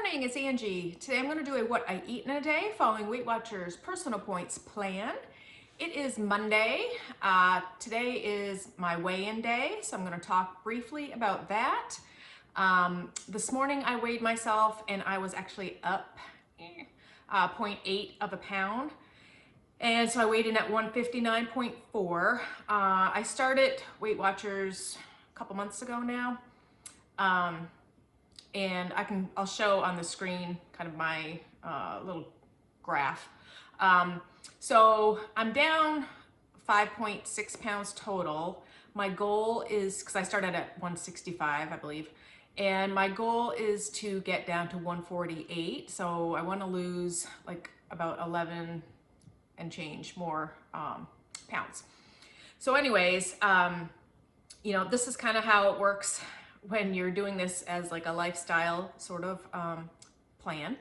morning, it's Angie. Today I'm going to do a what I eat in a day following Weight Watchers personal points plan. It is Monday. Today is my weigh-in day, so I'm going to talk briefly about that. This morning I weighed myself and I was actually up 0.8 of a pound. And so I weighed in at 159.4. I started Weight Watchers a couple months ago now. And I'll show on the screen kind of my little graph. So I'm down 5.6 pounds total. My goal is, because I started at 165, I believe, and my goal is to get down to 148. So I want to lose like about 11 and change more pounds. So anyways, this is kind of how it works when you're doing this as like a lifestyle sort of plan.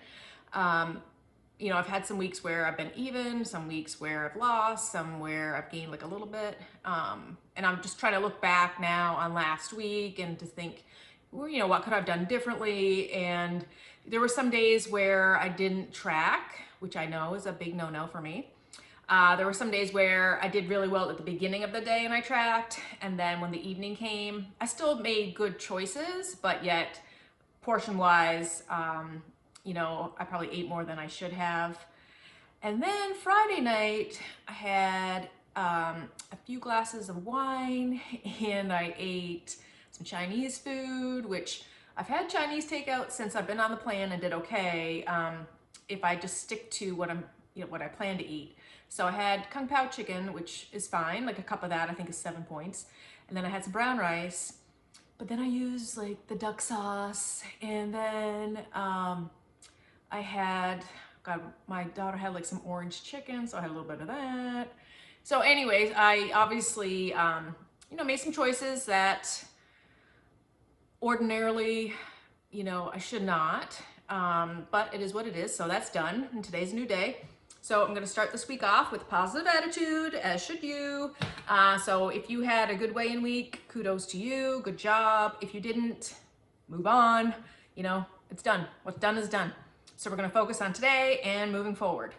I've had some weeks where I've been even, some weeks where I've lost, some where I've gained like a little bit. And I'm just trying to look back now on last week and to think, well, what could I have done differently? And there were some days where I didn't track, which I know is a big no-no for me. There were some days where I did really well at the beginning of the day and I tracked, and then when the evening came, I still made good choices, but yet portion-wise, I probably ate more than I should have. And then Friday night, I had a few glasses of wine and I ate some Chinese food, which I've had Chinese takeout since I've been on the plan and did okay if I just stick to what I plan to eat. So I had Kung Pao chicken, which is fine, like a cup of that I think is 7 points. And then I had some brown rice, but then I used like the duck sauce, and then my daughter had like some orange chicken, so I had a little bit of that. So anyways, I obviously, made some choices that ordinarily, I should not, but it is what it is. So that's done, and today's a new day. So I'm gonna start this week off with positive attitude, as should you. So if you had a good weigh-in week, kudos to you, good job. If you didn't, move on. It's done. What's done is done. So we're gonna focus on today and moving forward.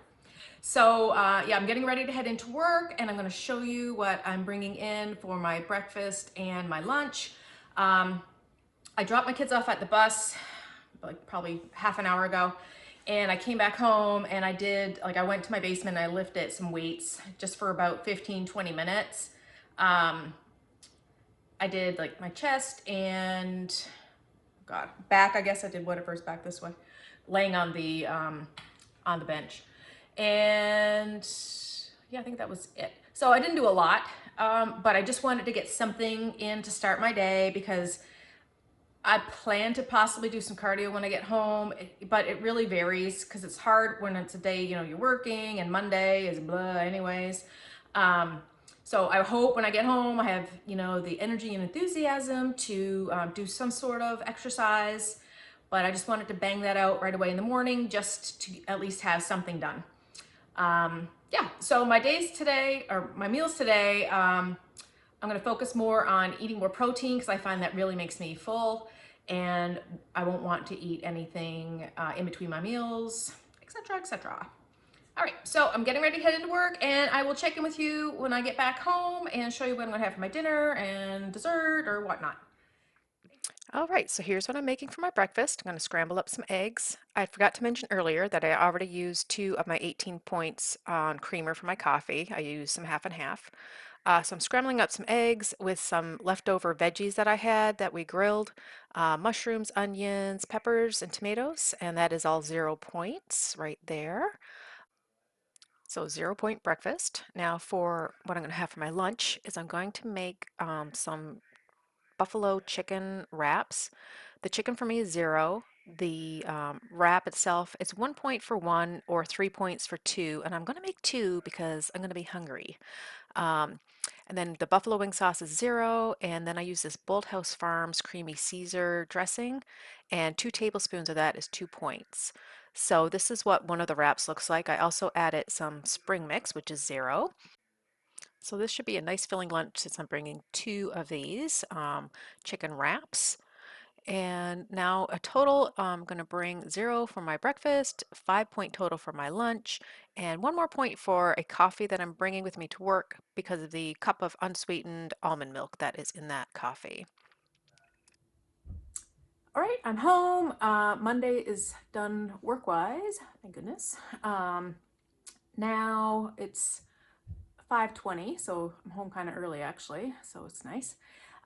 So I'm getting ready to head into work, and I'm gonna show you what I'm bringing in for my breakfast and my lunch. I dropped my kids off at the bus like probably half an hour ago, and I came back home and I went to my basement and I lifted some weights just for about 15-20 minutes. I did like my chest and back. I guess I did whatever's back this way, laying on the bench. And yeah, I think that was it. So I didn't do a lot, but I just wanted to get something in to start my day because I plan to possibly do some cardio when I get home, but it really varies because it's hard when it's a day, you're working, and Monday is blah anyways. So I hope when I get home, I have, the energy and enthusiasm to do some sort of exercise, but I just wanted to bang that out right away in the morning just to at least have something done. So my meals today, I'm gonna focus more on eating more protein because I find that really makes me full, and I won't want to eat anything in between my meals, etc., etc. All right, so I'm getting ready to head into work, and I will check in with you when I get back home and show you what I'm gonna have for my dinner and dessert or whatnot. All right, so here's what I'm making for my breakfast. I'm going to scramble up some eggs. I forgot to mention earlier that I already used 2 of my 18 points on creamer for my coffee. I used some half and half. So I'm scrambling up some eggs with some leftover veggies that I had that we grilled, mushrooms, onions, peppers, and tomatoes, and that is all 0 points right there. So 0 point breakfast. Now for what I'm going to have for my lunch is I'm going to make some buffalo chicken wraps. The chicken for me is 0. The wrap itself, it's 1 point for 1 or 3 points for 2, and I'm going to make 2 because I'm going to be hungry. Um, and then the buffalo wing sauce is 0, and then I use this Bolthouse Farms creamy Caesar dressing, and 2 tablespoons of that is 2 points. So this is what one of the wraps looks like. I also added some spring mix, which is 0. So this should be a nice filling lunch since I'm bringing 2 of these chicken wraps. And now a total, I'm going to bring 0 for my breakfast, 5-point total for my lunch, and 1 more point for a coffee that I'm bringing with me to work because of the cup of unsweetened almond milk that is in that coffee. All right, I'm home. Monday is done work-wise, thank goodness. Now it's 5:20, so I'm home kind of early actually, so it's nice.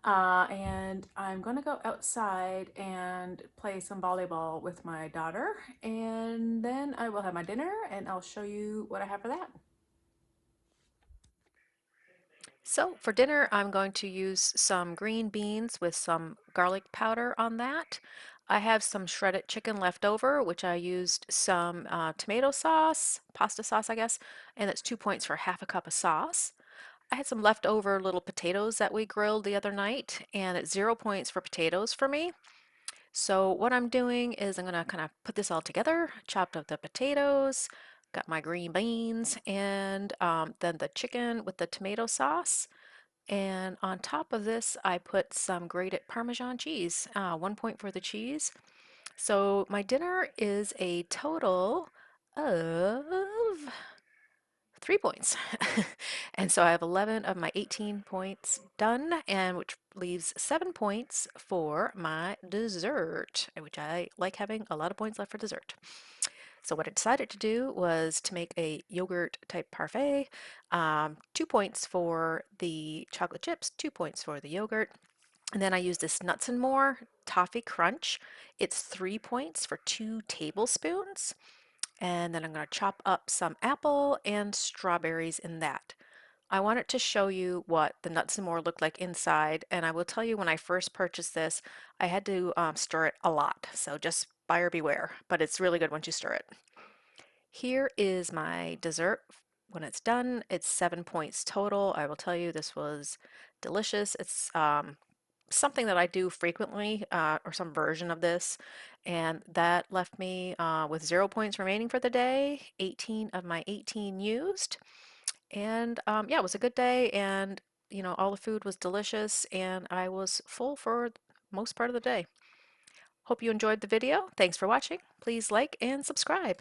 And I'm gonna go outside and play some volleyball with my daughter, and then I will have my dinner and I'll show you what I have for that. So for dinner, I'm going to use some green beans with some garlic powder on that. I have some shredded chicken left over, which I used some tomato sauce, pasta sauce, I guess, and it's 2 points for half a cup of sauce. I had some leftover little potatoes that we grilled the other night, and it's 0 points for potatoes for me. So what I'm doing is I'm gonna kind of put this all together, chopped up the potatoes, got my green beans, and then the chicken with the tomato sauce. And on top of this, I put some grated Parmesan cheese, 1 point for the cheese. So my dinner is a total of 3 points. And so I have 11 of my 18 points done, and which leaves 7 points for my dessert, which I like having a lot of points left for dessert. So what I decided to do was to make a yogurt type parfait. 2 points for the chocolate chips, 2 points for the yogurt. And then I use this Nuts and More Toffee Crunch. It's 3 points for 2 tablespoons. And then I'm going to chop up some apple and strawberries in that. I wanted to show you what the Nuts and More look like inside, and I will tell you when I first purchased this, I had to stir it a lot, so just buyer beware, but it's really good once you stir it. Here is my dessert. When it's done, it's 7 points total. I will tell you this was delicious. It's something that I do frequently, or some version of this, and that left me with 0 points remaining for the day, 18 of my 18 used. And yeah, it was a good day, and all the food was delicious, and I was full for most part of the day. Hope you enjoyed the video. Thanks for watching. Please like and subscribe.